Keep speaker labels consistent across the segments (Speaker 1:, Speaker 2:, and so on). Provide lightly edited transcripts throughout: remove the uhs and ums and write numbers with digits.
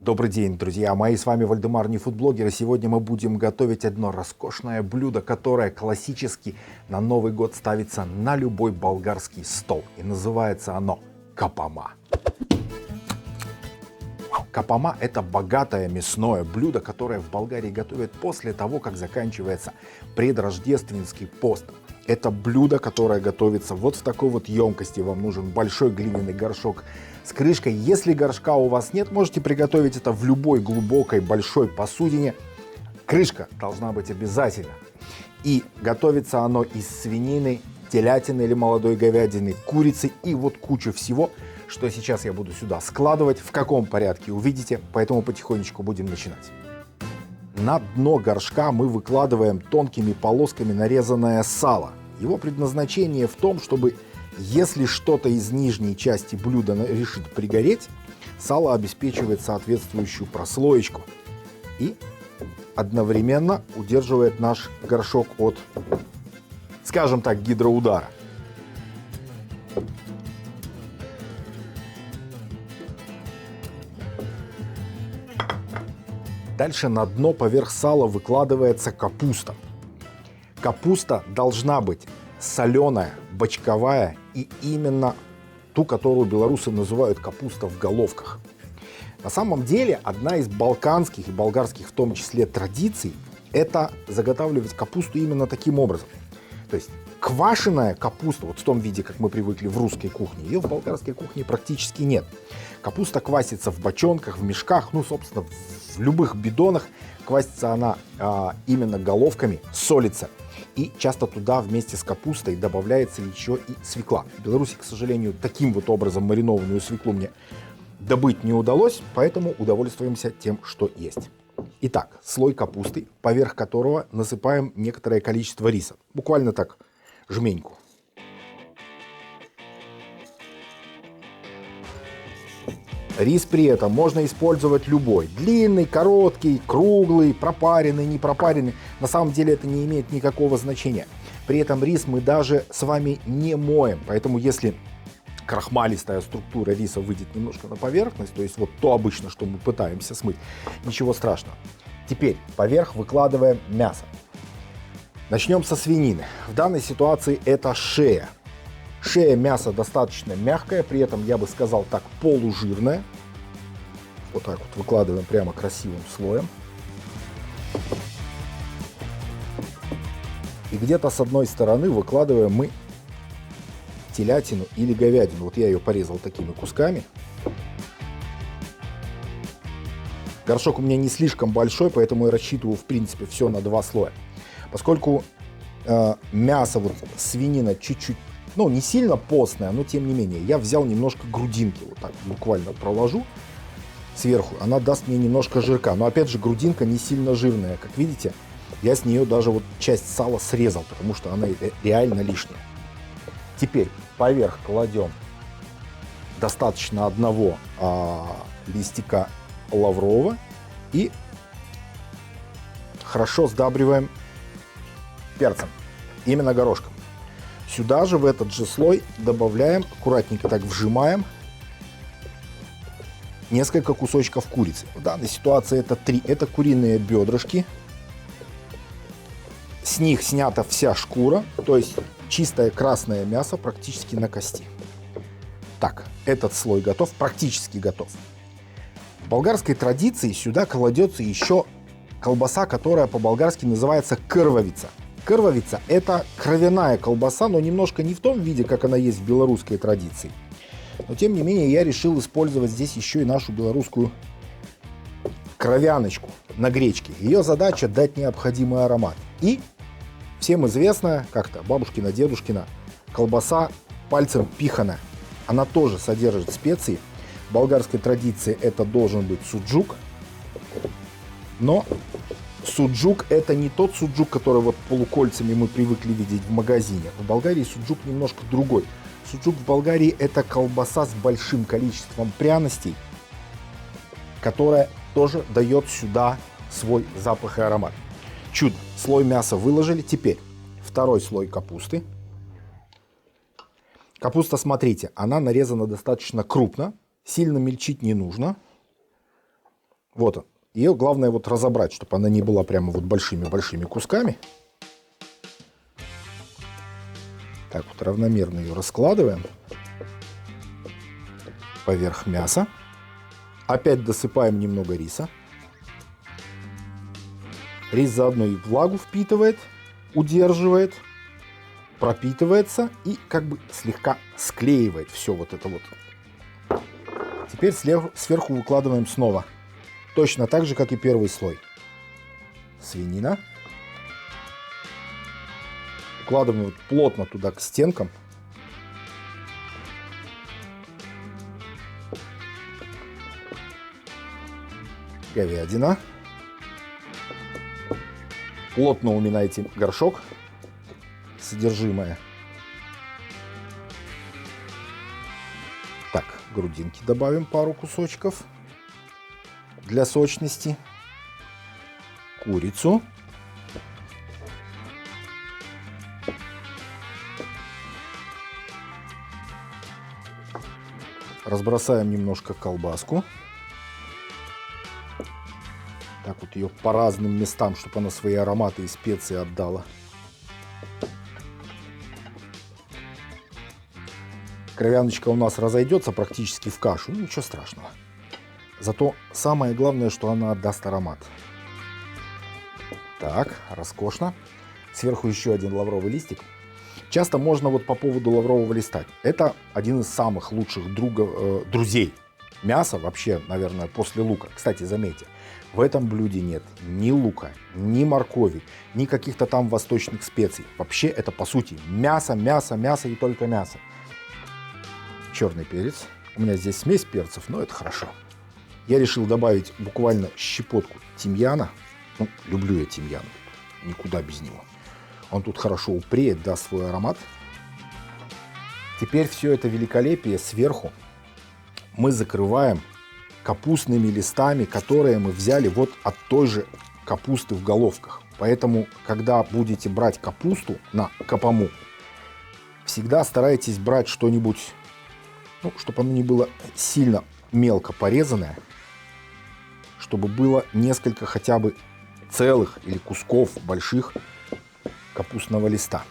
Speaker 1: Добрый день, друзья мои, с вами Вальдемар, Нефудблогер, и сегодня мы будем готовить одно роскошное блюдо, которое классически на Новый год ставится на любой болгарский стол. И называется оно капама. Капама — это богатое мясное блюдо, которое в Болгарии готовят после того, как заканчивается предрождественский пост. Это блюдо, которое готовится вот в такой вот емкости. Вам нужен большой глиняный горшок с крышкой. Если горшка у вас нет, можете приготовить это в любой глубокой большой посудине. Крышка должна быть обязательно. И готовится оно из свинины, телятины или молодой говядины, курицы и вот куча всего, что сейчас я буду сюда складывать. В каком порядке увидите, поэтому потихонечку будем начинать. На дно горшка мы выкладываем тонкими полосками нарезанное сало. Его предназначение в том, чтобы, если что-то из нижней части блюда решит пригореть, сало обеспечивает соответствующую прослоечку и одновременно удерживает наш горшок от, скажем так, гидроудара. Дальше на дно поверх сала выкладывается капуста. Капуста должна быть соленая, бочковая и именно ту, которую белорусы называют капуста в головках. На самом деле одна из балканских и болгарских в том числе традиций – это заготавливать капусту именно таким образом. То есть квашеная капуста, вот в том виде, как мы привыкли в русской кухне, ее в болгарской кухне практически нет. Капуста квасится в бочонках, в мешках, ну, собственно, в любых бидонах. Квасится она именно головками, солится. И часто туда вместе с капустой добавляется еще и свекла. В Беларуси, к сожалению, таким вот образом маринованную свеклу мне добыть не удалось, поэтому удовольствуемся тем, что есть. Итак, слой капусты, поверх которого насыпаем некоторое количество риса. Буквально так, жменьку. Рис при этом можно использовать любой. Длинный, короткий, круглый, пропаренный, не пропаренный. На самом деле это не имеет никакого значения. При этом рис мы даже с вами не моем. Поэтому если крахмалистая структура риса выйдет немножко на поверхность, то есть вот то обычно, что мы пытаемся смыть, ничего страшного. Теперь поверх выкладываем мясо. Начнем со свинины. В данной ситуации это шея. Шея мяса достаточно мягкая, при этом, я бы сказал так, полужирная. Вот так вот выкладываем прямо красивым слоем. И где-то с одной стороны выкладываем мы телятину или говядину. Вот я ее порезал такими кусками. Горшок у меня не слишком большой, поэтому я рассчитываю, в принципе, все на два слоя. Поскольку мясо, вот свинина чуть-чуть, ну, не сильно постная, но тем не менее, я взял немножко грудинки, вот так буквально проложу сверху, она даст мне немножко жирка. Но опять же, грудинка не сильно жирная, как видите, я с нее даже вот часть сала срезал, потому что она реально лишняя. Теперь поверх кладем достаточно одного листика лаврового и хорошо сдабриваем перцем, именно горошком. Сюда же в этот же слой добавляем, аккуратненько так вжимаем, несколько кусочков курицы. В данной ситуации это 3. Это куриные бедрышки. С них снята вся шкура, то есть чистое красное мясо практически на кости. Так, этот слой готов, практически готов. В болгарской традиции сюда кладется еще колбаса, которая по-болгарски называется кървавица. Кървавица – это кровяная колбаса, но немножко не в том виде, как она есть в белорусской традиции. Но тем не менее я решил использовать здесь еще и нашу белорусскую кровяночку на гречке. Ее задача – дать необходимый аромат. И всем известная, как-то бабушкина, дедушкина, колбаса пальцем пихана. Она тоже содержит специи. В болгарской традиции это должен быть суджук, но суджук — это не тот суджук, который вот полукольцами мы привыкли видеть в магазине. В Болгарии суджук немножко другой. Суджук в Болгарии — это колбаса с большим количеством пряностей, которая тоже дает сюда свой запах и аромат. Чудо. Слой мяса выложили. Теперь второй слой капусты. Капуста, смотрите, она нарезана достаточно крупно. Сильно мельчить не нужно. Вот он. Ее главное вот разобрать, чтобы она не была прямо вот большими-большими кусками. Так вот равномерно ее раскладываем поверх мяса. Опять досыпаем немного риса. Рис заодно и влагу впитывает, удерживает, пропитывается и как бы слегка склеивает все вот это вот. Теперь сверху выкладываем снова. Точно так же, как и первый слой. Свинина. Укладываем вот плотно туда к стенкам. Говядина. Плотно уминайте горшок, содержимое. Так, грудинки добавим пару кусочков для сочности. Курицу. Разбросаем немножко колбаску. Так вот ее по разным местам, чтобы она свои ароматы и специи отдала. Кровяночка у нас разойдется практически в кашу, ну ничего страшного. Зато самое главное, что она отдаст аромат. Так, роскошно. Сверху еще один лавровый листик. Часто можно вот по поводу лаврового листа. Это один из самых лучших друзей мяса вообще, наверное, после лука. Кстати, заметьте, в этом блюде нет ни лука, ни моркови, ни каких-то там восточных специй. Вообще это по сути мясо, мясо, мясо и только мясо. Черный перец. У меня здесь смесь перцев, но это хорошо. Я решил добавить буквально щепотку тимьяна. Ну, люблю я тимьян, никуда без него. Он тут хорошо упреет, даст свой аромат. Теперь все это великолепие сверху мы закрываем капустными листами, которые мы взяли вот от той же капусты в головках. Поэтому, когда будете брать капусту на капаму, всегда старайтесь брать что-нибудь, ну, чтобы оно не было сильно мелко порезанное, чтобы было несколько хотя бы целых или кусков больших капустного листа.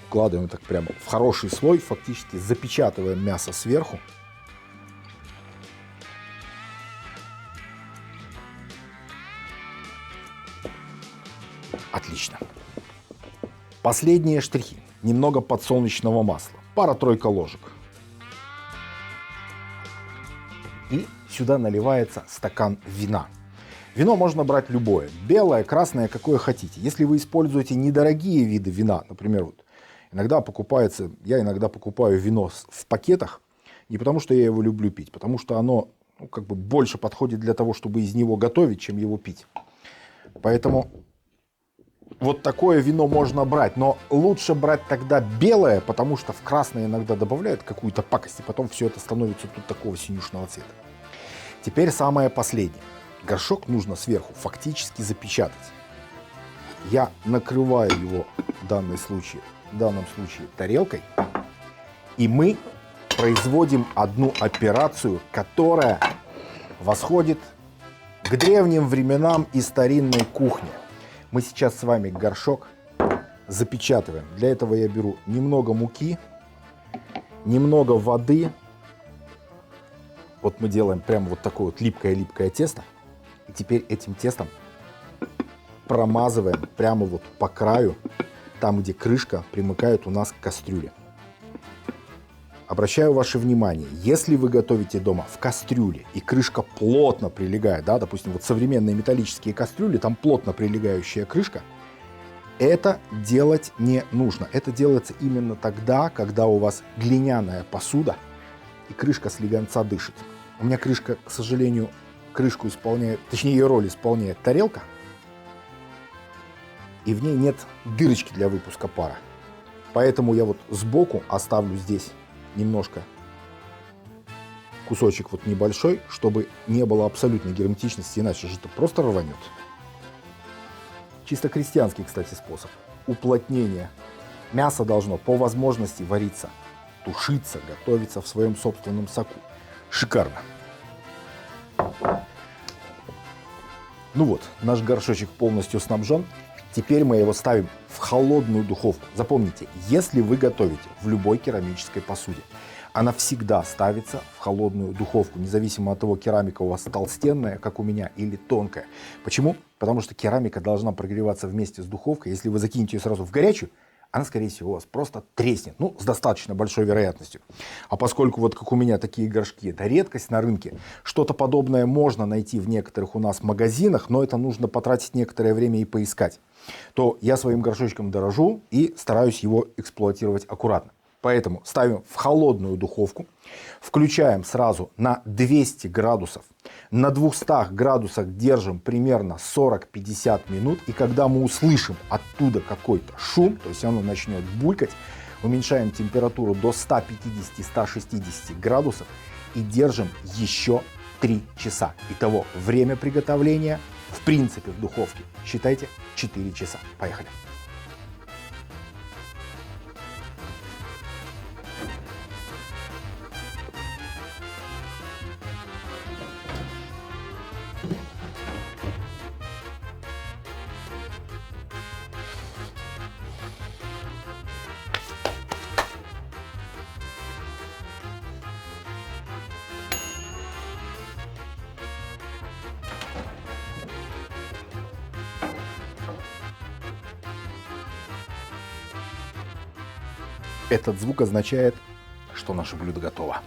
Speaker 1: Укладываем так прямо в хороший слой, фактически запечатываем мясо сверху. Отлично. Последние штрихи. Немного подсолнечного масла. Пара-тройка ложек. И сюда наливается стакан вина. Вино можно брать любое. Белое, красное, какое хотите. Если вы используете недорогие виды вина, например, вот я иногда покупаю вино в пакетах, не потому что я его люблю пить, потому что оно как бы больше подходит для того, чтобы из него готовить, чем его пить. Поэтому вот такое вино можно брать, но лучше брать тогда белое, потому что в красное иногда добавляют какую-то пакость, и потом все это становится тут такого синюшного цвета. Теперь самое последнее. Горшок нужно сверху фактически запечатать. Я накрываю его в данном случае тарелкой, и мы производим одну операцию, которая восходит к древним временам и старинной кухне. Мы сейчас с вами горшок запечатываем. Для этого я беру немного муки, немного воды. Вот мы делаем прямо вот такое вот липкое-липкое тесто. И теперь этим тестом промазываем прямо вот по краю, там, где крышка примыкает у нас к кастрюле. Обращаю ваше внимание, если вы готовите дома в кастрюле и крышка плотно прилегает, да, допустим, вот современные металлические кастрюли, там плотно прилегающая крышка, это делать не нужно. Это делается именно тогда, когда у вас глиняная посуда и крышка слегонца дышит. У меня крышка, к сожалению, крышку исполняет, точнее ее роль исполняет тарелка, и в ней нет дырочки для выпуска пара. Поэтому я вот сбоку оставлю здесь немножко кусочек вот небольшой, чтобы не было абсолютной герметичности, иначе же это просто рванет. Чисто крестьянский, кстати, способ уплотнения. Мясо должно по возможности вариться, тушиться, готовиться в своем собственном соку, Шикарно. Ну вот, наш горшочек полностью снабжен. Теперь мы его ставим в холодную духовку. Запомните, если вы готовите в любой керамической посуде, она всегда ставится в холодную духовку, независимо от того, керамика у вас толстенная, как у меня, или тонкая. Почему? Потому что керамика должна прогреваться вместе с духовкой. Если вы закинете ее сразу в горячую, она, скорее всего, у вас просто треснет, ну, с достаточно большой вероятностью. А поскольку, вот как у меня, такие горшки — это редкость на рынке, что-то подобное можно найти в некоторых у нас магазинах, но это нужно потратить некоторое время и поискать, то я своим горшочком дорожу и стараюсь его эксплуатировать аккуратно. Поэтому ставим в холодную духовку, включаем сразу на 200 градусов, на 200 градусах держим примерно 40-50 минут, и когда мы услышим оттуда какой-то шум, то есть оно начнет булькать, уменьшаем температуру до 150-160 градусов и держим еще 3 часа. Итого время приготовления в принципе в духовке, считайте, 4 часа. Поехали. Этот звук означает, что наше блюдо готово.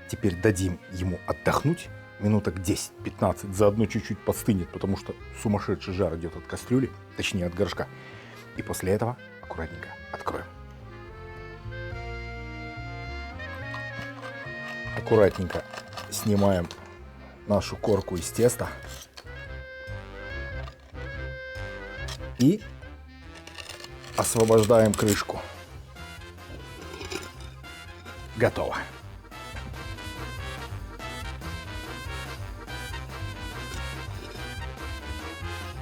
Speaker 1: Теперь дадим ему отдохнуть минуток 10-15, заодно чуть-чуть подстынет, потому что сумасшедший жар идет от кастрюли, точнее от горшка. И после этого аккуратненько откроем. Аккуратненько снимаем нашу корку из теста и освобождаем крышку. Готово.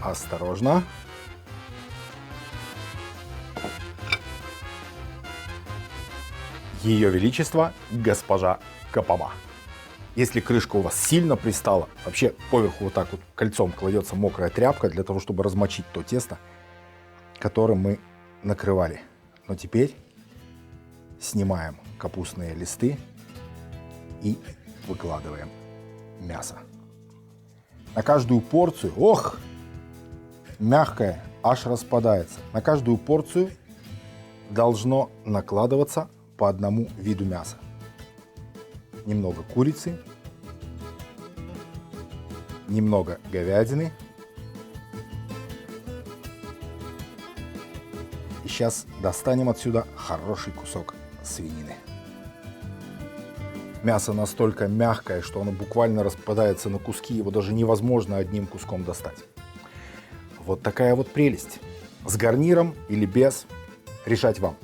Speaker 1: Осторожно. Ее Величество госпожа Капама. Если крышка у вас сильно пристала, вообще поверху вот так вот кольцом кладется мокрая тряпка для того, чтобы размочить то тесто, которым мы накрывали. Но теперь снимаем капустные листы и выкладываем мясо. На каждую порцию, ох, мягкое, аж распадается. На каждую порцию должно накладываться по одному виду мяса. Немного курицы, немного говядины. И сейчас достанем отсюда хороший кусок свинины. Мясо настолько мягкое, что оно буквально распадается на куски, его даже невозможно одним куском достать. Вот такая вот прелесть. С гарниром или без, решать вам.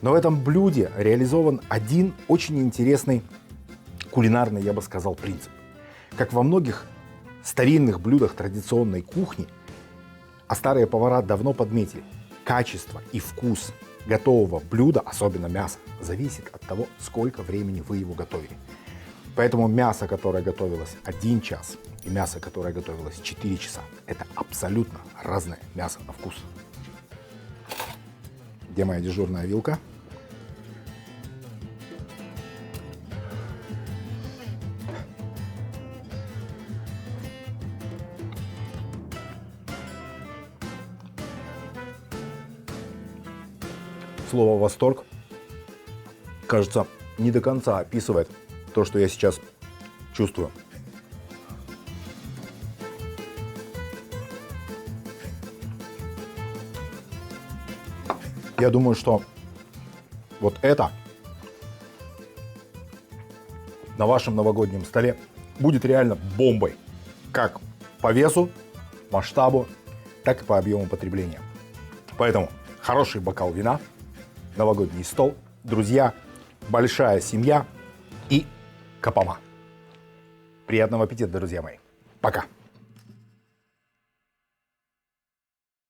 Speaker 1: Но в этом блюде реализован один очень интересный кулинарный, я бы сказал, принцип. Как во многих старинных блюдах традиционной кухни, а старые повара давно подметили, качество и вкус готового блюда, особенно мяса, зависит от того, сколько времени вы его готовили. Поэтому мясо, которое готовилось 1 час, и мясо, которое готовилось 4 часа, это абсолютно разное мясо на вкус. Где моя дежурная вилка? Слово «восторг», кажется, не до конца описывает то, что я сейчас чувствую. Я думаю, что вот это на вашем новогоднем столе будет реально бомбой. Как по весу, масштабу, так и по объему потребления. Поэтому хороший бокал вина, новогодний стол, друзья, большая семья и Капама. Приятного аппетита, друзья мои. Пока.